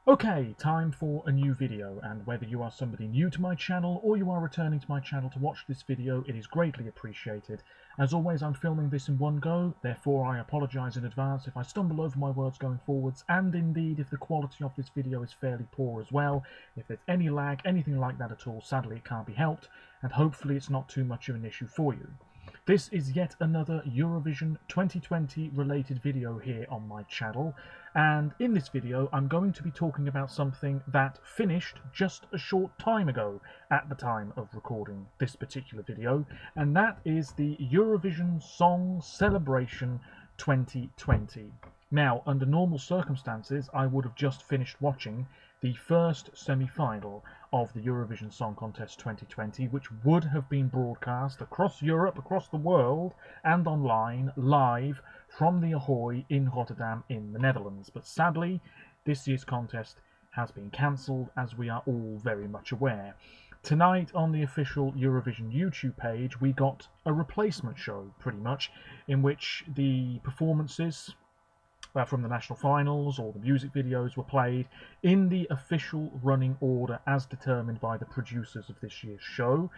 Okay, time for a new video, and whether you are somebody new to my channel or you are returning to my channel to watch this video, it is greatly appreciated. As always, I'm filming this in one go, therefore I apologise in advance if I stumble over my words going forwards, and indeed if the quality of this video is fairly poor as well. If there's any lag, anything like that at all, sadly it can't be helped, and hopefully it's not too much of an issue for you. This is yet another Eurovision 2020 related video here on my channel, and in this video I'm going to be talking about something that finished just a short time ago at the time of recording this particular video, and that is the Eurovision Song Celebration 2020. Now, under normal circumstances, I would have just finished watching the first semi-final of the Eurovision Song Contest 2020, which would have been broadcast across Europe, across the world, and online, live from the Ahoy in Rotterdam in the Netherlands. But sadly, this year's contest has been cancelled, as we are all very much aware. Tonight, on the official Eurovision YouTube page, we got a replacement show, pretty much, in which the performances from the national finals or the music videos were played in the official running order as determined by the producers of this year's show,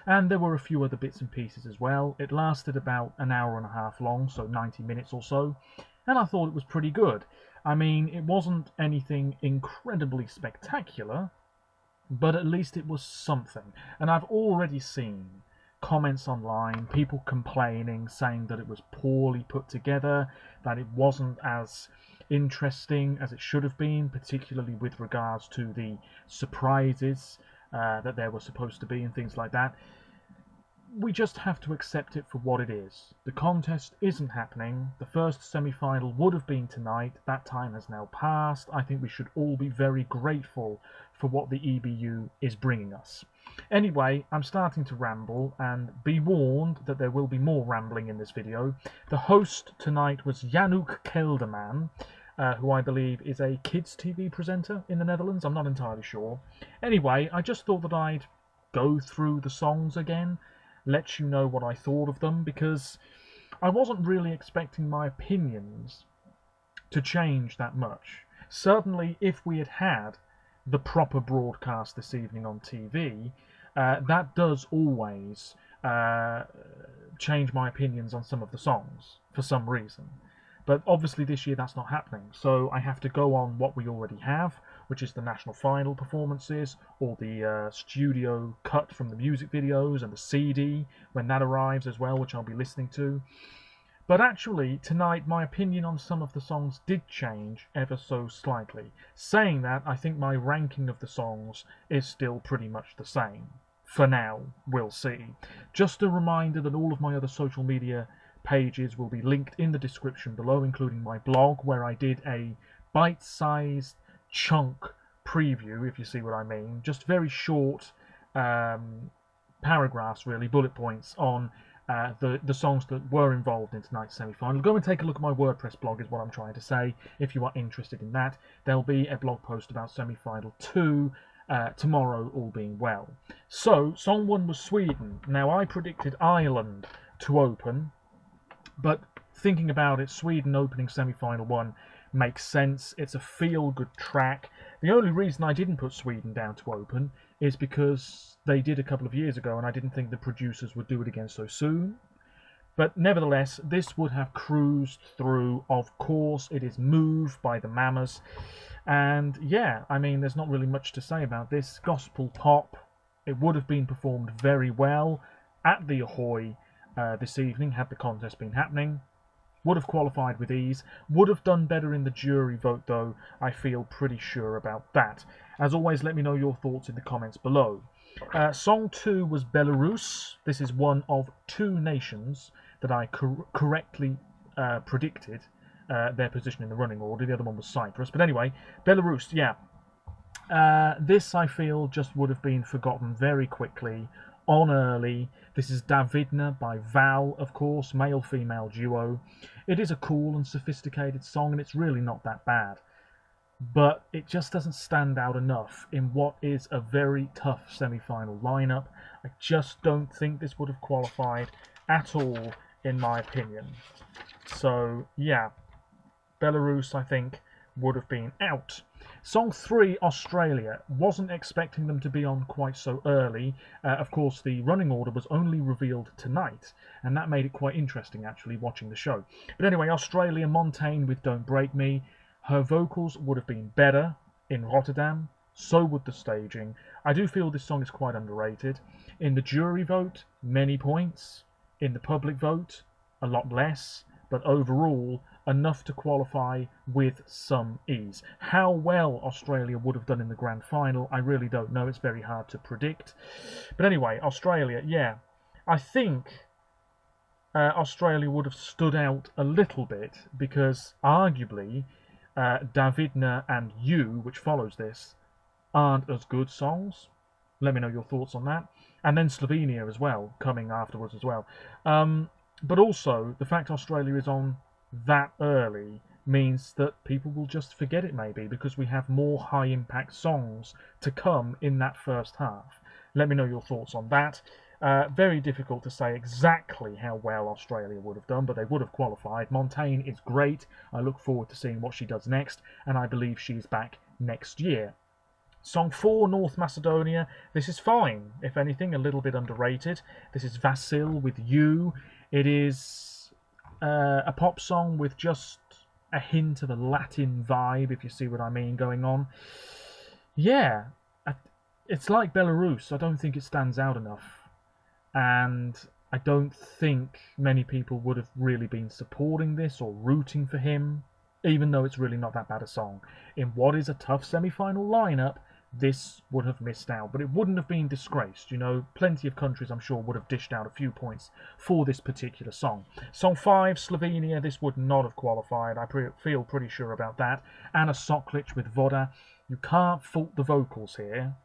and there were a few other bits and pieces as well. It lasted about an hour and a half long, so 90 minutes or so, and I thought it was pretty good. I mean, it wasn't anything incredibly spectacular, but at least it was something, and I've already seen comments online, people complaining, saying that it was poorly put together, that it wasn't as interesting as it should have been, particularly with regards to the surprises that there were supposed to be and things like that. We just have to accept it for what it is. The contest isn't happening. The first semi-final would have been tonight. That time has now passed. I think we should all be very grateful for what the EBU is bringing us. Anyway, I'm starting to ramble, and be warned that there will be more rambling in this video. The host tonight was Janouk Kelderman, who I believe is a kids TV presenter in the Netherlands. I'm not entirely sure. Anyway, I just thought that I'd go through the songs again, let you know what I thought of them, because I wasn't really expecting my opinions to change that much. Certainly, if we had had the proper broadcast this evening on TV, that does always change my opinions on some of the songs for some reason. But obviously this year that's not happening, so I have to go on what we already have, which is the national final performances, or the studio cut from the music videos, and the CD when that arrives as well, which I'll be listening to. But actually, tonight, my opinion on some of the songs did change ever so slightly. Saying that, I think my ranking of the songs is still pretty much the same. For now, we'll see. Just a reminder that all of my other social media pages will be linked in the description below, including my blog, where I did a bite-sized chunk preview, if you see what I mean. Just very short paragraphs, really, bullet points on the songs that were involved in tonight's semi-final. Go and take a look at my WordPress blog is what I'm trying to say, if you are interested in that. There'll be a blog post about semi-final 2 tomorrow, all being well. So, song 1 was Sweden. Now, I predicted Ireland to open, but thinking about it, Sweden opening semi-final 1 makes sense. It's a feel-good track. The only reason I didn't put Sweden down to open is because they did a couple of years ago, and I didn't think the producers would do it again so soon. But nevertheless, this would have cruised through. Of course, it is Move by the Mamas. And yeah, I mean, there's not really much to say about this. Gospel pop. It would have been performed very well at the Ahoy this evening had the contest been happening. Would have qualified with ease. Would have done better in the jury vote, though. I feel pretty sure about that. As always, let me know your thoughts in the comments below. Song 2 was Belarus. This is one of 2 nations that I correctly predicted their position in the running order. The other one was Cyprus. But anyway, Belarus, yeah. This, I feel, just would have been forgotten very quickly, on early. This is Davidna by Val, of course, male-female duo. It is a cool and sophisticated song, and it's really not that bad. But it just doesn't stand out enough in what is a very tough semi-final lineup. I just don't think this would have qualified at all, in my opinion. So, yeah, Belarus, I think, would have been out. Song 3, Australia. Wasn't expecting them to be on quite so early. Of course, the running order was only revealed tonight, and that made it quite interesting, actually, watching the show. But anyway, Australia, Montaigne with Don't Break Me. Her vocals would have been better in Rotterdam. So would the staging. I do feel this song is quite underrated. In the jury vote, many points. In the public vote, a lot less. But overall, enough to qualify with some ease. How well Australia would have done in the grand final, I really don't know. It's very hard to predict. But anyway, Australia, yeah. I think Australia would have stood out a little bit because arguably Davidna and You, which follows this, aren't as good songs. Let me know your thoughts on that. And then Slovenia as well, coming afterwards as well. But also, the fact Australia is on that early means that people will just forget it maybe because we have more high-impact songs to come in that first half. Let me know your thoughts on that. Very difficult to say exactly how well Australia would have done, but they would have qualified. Montaigne is great. I look forward to seeing what she does next, and I believe she's back next year. Song 4, North Macedonia. This is fine. If anything, a little bit underrated. This is Vasil with You. It is a pop song with just a hint of a Latin vibe, if you see what I mean, going on. Yeah, it's like Belarus. I don't think it stands out enough. And I don't think many people would have really been supporting this or rooting for him, even though it's really not that bad a song. In what is a tough semi-final lineup, this would have missed out, but it wouldn't have been disgraced. You know, plenty of countries, I'm sure, would have dished out a few points for this particular song. Song 5, Slovenia. This would not have qualified. I feel pretty sure about that. Anna Soklic with Voda. You can't fault the vocals here.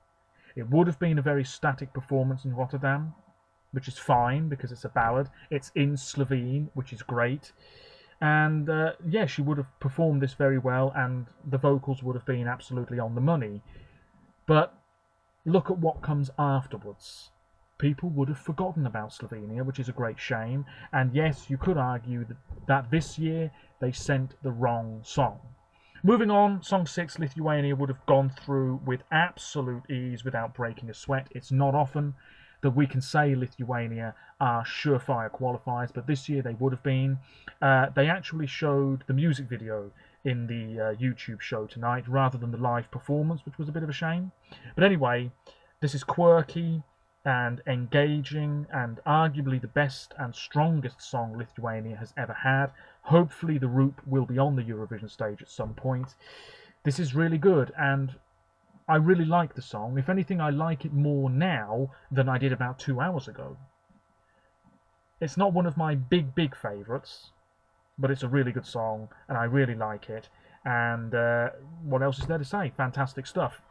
It would have been a very static performance in Rotterdam, which is fine because it's a ballad. It's in Slovene, which is great. And yeah, she would have performed this very well, and the vocals would have been absolutely on the money. But look at what comes afterwards. People would have forgotten about Slovenia, which is a great shame. And yes, you could argue that this year they sent the wrong song. Moving on, Song 6, Lithuania would have gone through with absolute ease without breaking a sweat. It's not often that we can say Lithuania are surefire qualifiers, but this year they would have been. They actually showed the music video in the YouTube show tonight rather than the live performance, which was a bit of a shame. But anyway, this is quirky and engaging and arguably the best and strongest song Lithuania has ever had. Hopefully the Roop will be on the Eurovision stage at some point. This is really good, and I really like the song. If anything, I like it more now than I did about 2 hours ago. It's not one of my big favourites, but it's a really good song, and I really like it. And what else is there to say? Fantastic stuff.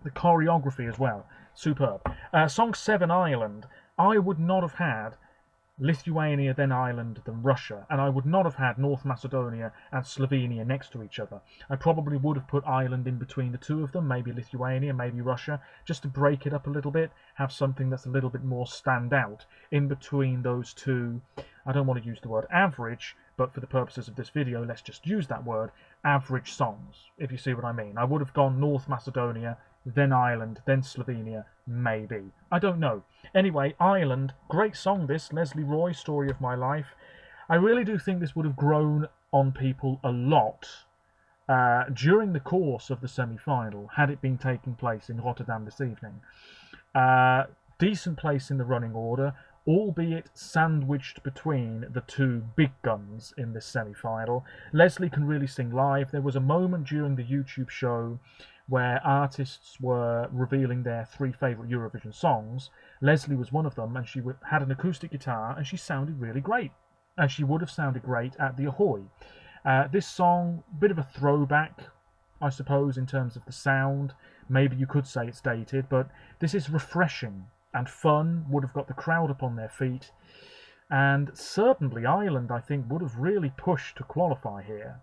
The choreography as well, superb. Song 7, Ireland. I would not have had Lithuania, then Ireland, then Russia, and I would not have had North Macedonia and Slovenia next to each other. I probably would have put Ireland in between the two of them, maybe Lithuania, maybe Russia, just to break it up a little bit, have something that's a little bit more stand out in between those two. I don't want to use the word average, but for the purposes of this video, let's just use that word, average songs, if you see what I mean. I would have gone North Macedonia, then Ireland, then Slovenia, maybe. I don't know. Anyway, Ireland, great song this, Leslie Roy, Story of My Life. I really do think this would have grown on people a lot during the course of the semi-final, had it been taking place in Rotterdam this evening. Decent place in the running order, albeit sandwiched between the two big guns in this semi-final. Leslie can really sing live. There was a moment during the YouTube show where artists were revealing their 3 favourite Eurovision songs. Leslie was one of them, and she had an acoustic guitar, and she sounded really great. And she would have sounded great at the Ahoy. This song, bit of a throwback, I suppose, in terms of the sound. Maybe you could say it's dated, but this is refreshing and fun, would have got the crowd up on their feet. And certainly Ireland, I think, would have really pushed to qualify here.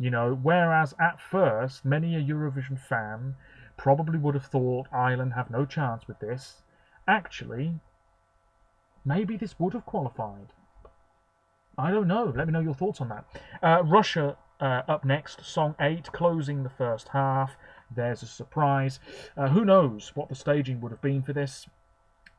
You know, whereas at first, many a Eurovision fan probably would have thought Ireland have no chance with this. Actually, maybe this would have qualified. I don't know. Let me know your thoughts on that. Russia, up next, song 8, closing the first half. There's a surprise. Who knows what the staging would have been for this?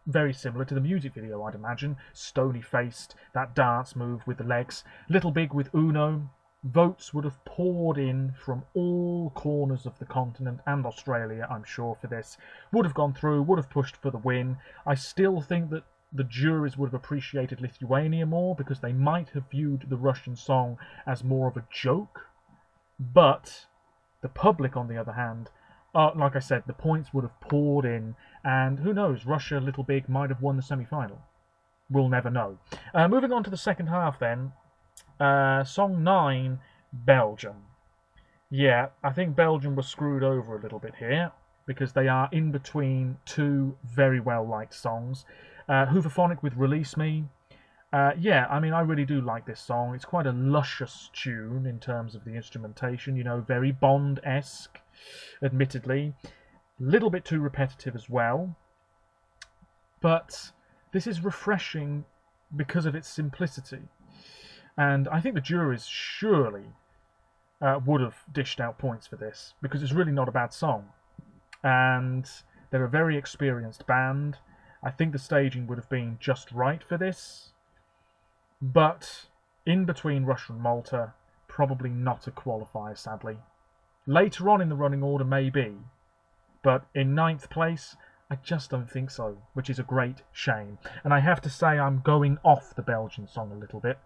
Very similar to the music video, I'd imagine. Stony-faced, that dance move with the legs. Little Big with Uno. Votes would have poured in from all corners of the continent and Australia, I'm sure, for this. Would have gone through, would have pushed for the win. I still think that the juries would have appreciated Lithuania more because they might have viewed the Russian song as more of a joke. But the public, on the other hand, like I said, the points would have poured in, and who knows, Russia, Little Big, might have won the semi-final. We'll never know. Moving on to the second half then. Song 9, Belgium. Yeah, I think Belgium was screwed over a little bit here, because they are in between two very well-liked songs. Hooverphonic with Release Me. Yeah, I mean, I really do like this song. It's quite a luscious tune in terms of the instrumentation, you know, very Bond-esque, admittedly. A little bit too repetitive as well. But this is refreshing because of its simplicity. And I think the juries surely would have dished out points for this, because it's really not a bad song. And they're a very experienced band. I think the staging would have been just right for this. But in between Russia and Malta, probably not a qualifier, sadly. Later on in the running order, maybe. But in 9th place, I just don't think so, which is a great shame. And I have to say I'm going off the Belgian song a little bit.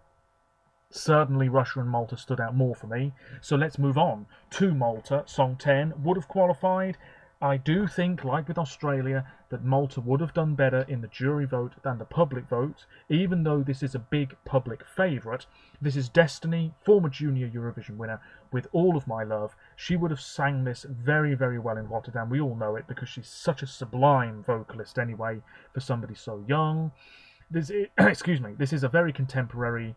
Certainly Russia and Malta stood out more for me. So let's move on to Malta. Song 10 would have qualified. I do think, like with Australia, that Malta would have done better in the jury vote than the public vote, even though this is a big public favourite. This is Destiny, former junior Eurovision winner, with all of my love. She would have sang this very, very well in Rotterdam. We all know it because she's such a sublime vocalist anyway, for somebody so young. Excuse me, this is a very contemporary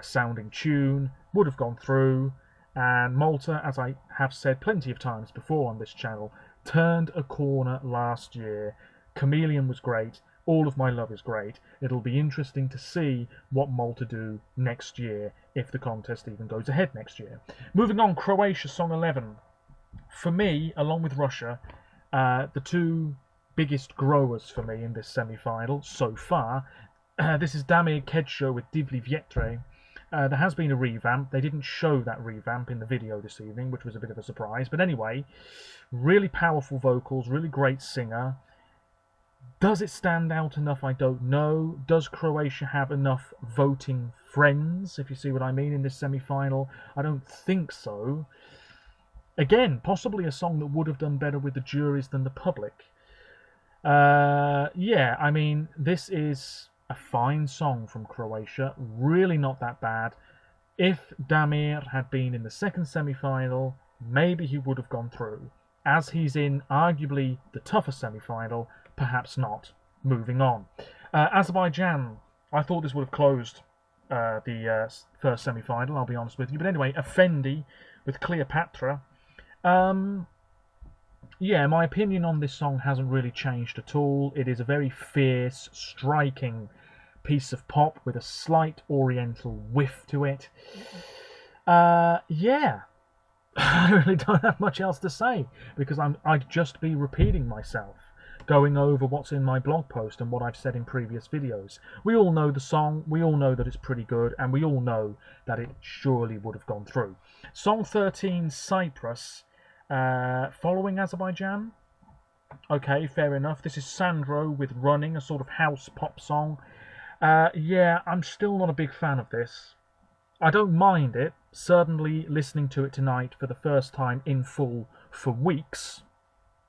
sounding tune, would have gone through, and Malta, as I have said plenty of times before on this channel, turned a corner last year. Chameleon was great. All of My Love is great. It'll be interesting to see what Malta do next year, if the contest even goes ahead next year. Moving on, Croatia, song 11. For me, along with Russia, the two biggest growers for me in this semi-final so far, this is Damir Kedsho with Divli Vjetre. There has been a revamp. They didn't show that revamp in the video this evening, which was a bit of a surprise. But anyway, really powerful vocals, really great singer. Does it stand out enough? I don't know. Does Croatia have enough voting friends, if you see what I mean, in this semi-final? I don't think so. Again, possibly a song that would have done better with the juries than the public. Yeah, I mean, this is a fine song from Croatia, really not that bad. If Damir had been in the second semi-final, maybe he would have gone through. As he's in arguably the tougher semi-final, perhaps not. Moving on. Azerbaijan, I thought this would have closed the first semi-final, I'll be honest with you. But anyway, Effendi with Cleopatra. Yeah, my opinion on this song hasn't really changed at all. It is a very fierce, striking piece of pop with a slight oriental whiff to it. Yeah, I really don't have much else to say, because I'd just be repeating myself, going over what's in my blog post and what I've said in previous videos. We all know the song, we all know that it's pretty good, and we all know that it surely would have gone through. Song 13, Cyprus. Following Azerbaijan. Okay, fair enough. This is Sandro with Running, a sort of house pop song. Yeah, I'm still not a big fan of this. I don't mind it. Certainly listening to it tonight for the first time in full for weeks,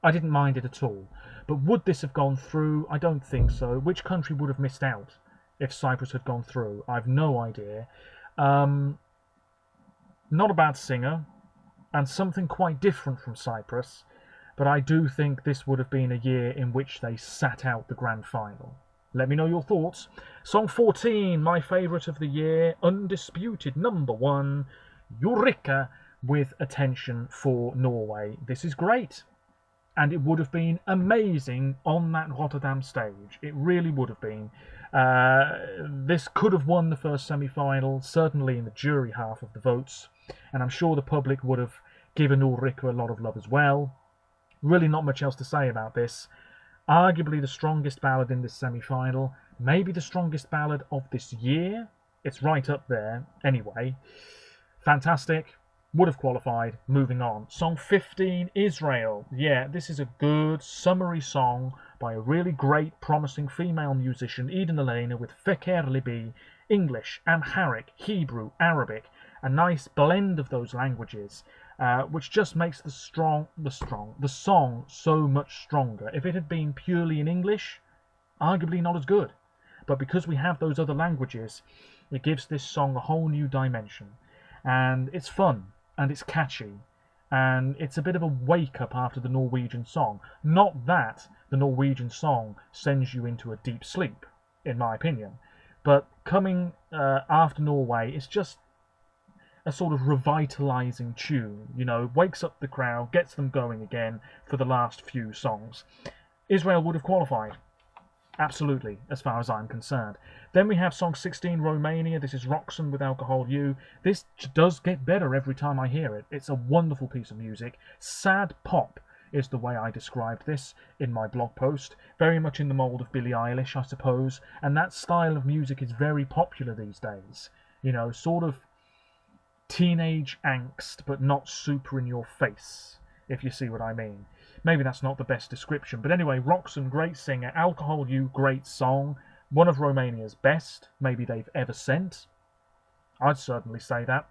I didn't mind it at all. But would this have gone through? I don't think so. Which country would have missed out if Cyprus had gone through? I've no idea. Not a bad singer, and something quite different from Cyprus, but I do think this would have been a year in which they sat out the grand final. Let me know your thoughts. Song 14, my favourite of the year, undisputed #1, Eureka with Attention for Norway. This is great, and it would have been amazing on that Rotterdam stage. It really would have been. This could have won the first semi-final, certainly in the jury half of the votes. and I'm sure the public would have given Ulrika a lot of love as well. Really not much else to say about this. Arguably the strongest ballad in this semi-final, maybe the strongest ballad of this year. It's right up there anyway. Fantastic. Would have qualified. Moving on. Song 15, Israel. Yeah, this is a good summary song by a really great, promising female musician, Eden Elena, with Feker Libi, English, Amharic, Hebrew, Arabic, a nice blend of those languages, which just makes the song so much stronger. If it had been purely in English, arguably not as good. But because we have those other languages, it gives this song a whole new dimension. And it's fun, and it's catchy, and it's a bit of a wake-up after the Norwegian song. Not that the Norwegian song sends you into a deep sleep, in my opinion, but coming after Norway, it's just a sort of revitalizing tune, you know, wakes up the crowd, gets them going again for the last few songs. Israel would have qualified. Absolutely, as far as I'm concerned. Then we have song 16, Romania. This is Roxanne with Alcohol You. This does get better every time I hear it. It's a wonderful piece of music. Sad pop is the way I described this in my blog post. Very much in the mould of Billie Eilish, I suppose. And that style of music is very popular these days. You know, sort of teenage angst, but not super in your face, if you see what I mean. Maybe that's not the best description, but anyway, Roxanne, great singer. Alcohol You, great song. One of Romania's best, maybe they've ever sent. I'd certainly say that.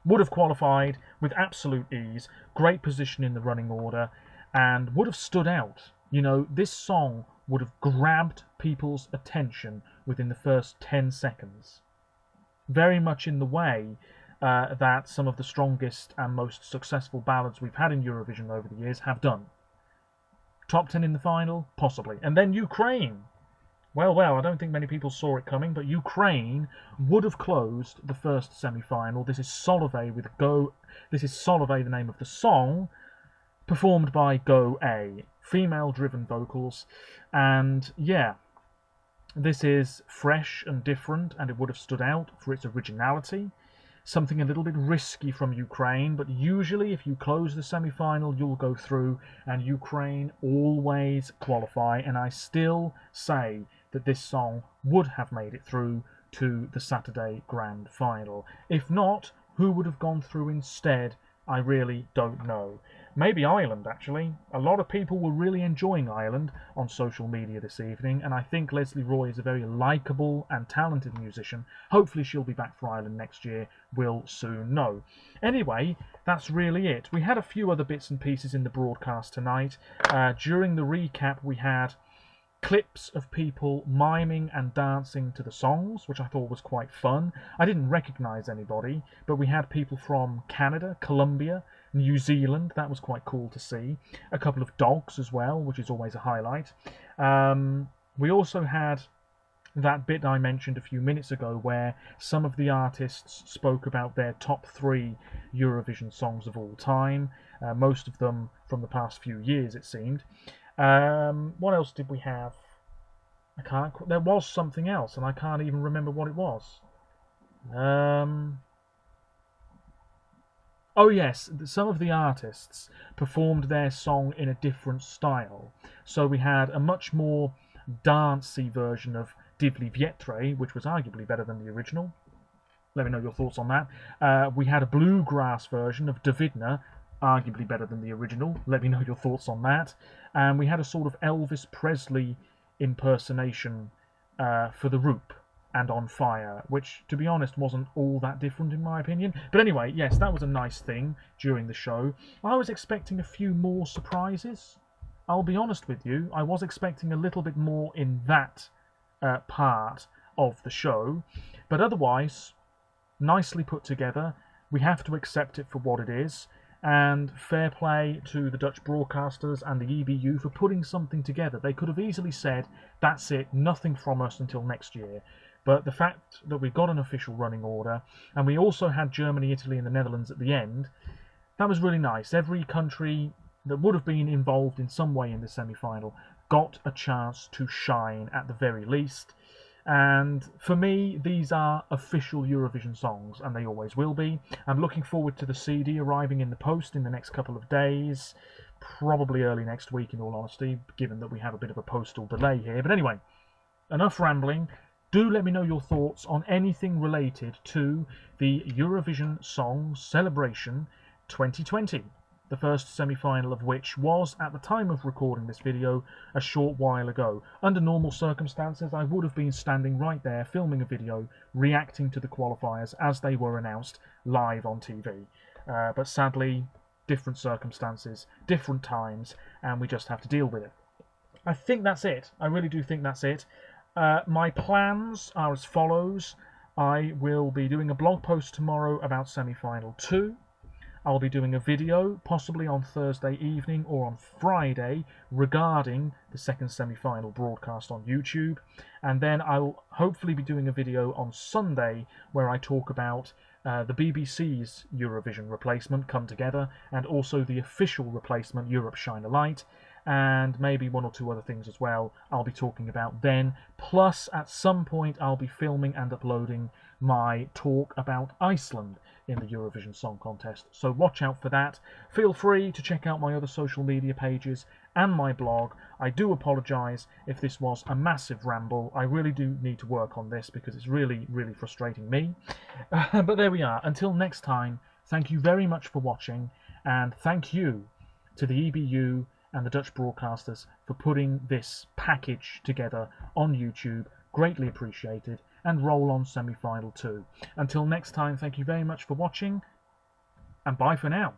Would have qualified with absolute ease, great position in the running order, and would have stood out. You know, this song would have grabbed people's attention within the first 10 seconds. Very much in the way that some of the strongest and most successful ballads we've had in Eurovision over the years have done. Top 10 in the final? Possibly. And then Ukraine. Well, I don't think many people saw it coming, but Ukraine would have closed the first semi-final. This is Solove with Go. This is Solove, the name of the song, performed by Go A. Female-driven vocals. And yeah, this is fresh and different, and it would have stood out for its originality. Something a little bit risky from Ukraine, but usually if you close the semi-final, you'll go through, and Ukraine always qualify, and I still say that this song would have made it through to the Saturday Grand Final. If not, who would have gone through instead? I really don't know. Maybe Ireland, actually. A lot of people were really enjoying Ireland on social media this evening, and I think Leslie Roy is a very likeable and talented musician. Hopefully she'll be back for Ireland next year. We'll soon know. Anyway, that's really it. We had a few other bits and pieces in the broadcast tonight. During the recap, we had clips of people miming and dancing to the songs, which I thought was quite fun. I didn't recognise anybody, but we had people from Canada, Colombia, New Zealand. That was quite cool to see. A couple of dogs as well, which is always a highlight. We also had that bit I mentioned a few minutes ago where some of the artists spoke about their top 3 Eurovision songs of all time, most of them from the past few years, it seemed. What else did we have? There was something else, and I can't even remember what it was. Oh yes, some of the artists performed their song in a different style. So we had a much more dancey version of Divli Vietre, which was arguably better than the original. Let me know your thoughts on that. We had a bluegrass version of Davidna, arguably better than the original. Let me know your thoughts on that. And we had a sort of Elvis Presley impersonation for The Roop and On Fire, which, to be honest, wasn't all that different in my opinion. But anyway, yes, that was a nice thing during the show. I was expecting a few more surprises. I'll be honest with you, I was expecting a little bit more in that part of the show. But otherwise, nicely put together. We have to accept it for what it is. And fair play to the Dutch broadcasters and the EBU for putting something together. They could have easily said, that's it, nothing from us until next year. But the fact that we got an official running order, and we also had Germany, Italy and the Netherlands at the end, that was really nice. Every country that would have been involved in some way in the semi-final got a chance to shine at the very least. And for me, these are official Eurovision songs, and they always will be. I'm looking forward to the CD arriving in the post in the next couple of days, probably early next week in all honesty, given that we have a bit of a postal delay here. But anyway, enough rambling. Do let me know your thoughts on anything related to the Eurovision Song Celebration 2020. The first semi-final of which was, at the time of recording this video, a short while ago. Under normal circumstances, I would have been standing right there filming a video, reacting to the qualifiers as they were announced live on TV. But sadly, different circumstances, different times, and we just have to deal with it. I think that's it. I really do think that's it. My plans are as follows. I will be doing a blog post tomorrow about semi-final 2. I'll be doing a video, possibly on Thursday evening or on Friday, regarding the second semi-final broadcast on YouTube. And then I'll hopefully be doing a video on Sunday where I talk about the BBC's Eurovision replacement, Come Together, and also the official replacement, Europe Shine a Light, and maybe one or two other things as well I'll be talking about then. Plus, at some point, I'll be filming and uploading my talk about Iceland in the Eurovision Song Contest, so watch out for that. Feel free to check out my other social media pages and my blog. I do apologise if this was a massive ramble. I really do need to work on this because it's really, really frustrating me. But there we are. Until next time, thank you very much for watching, and thank you to the EBU and the Dutch broadcasters for putting this package together on YouTube. Greatly appreciated, and roll on semi-final 2. Until next time, thank you very much for watching, and bye for now.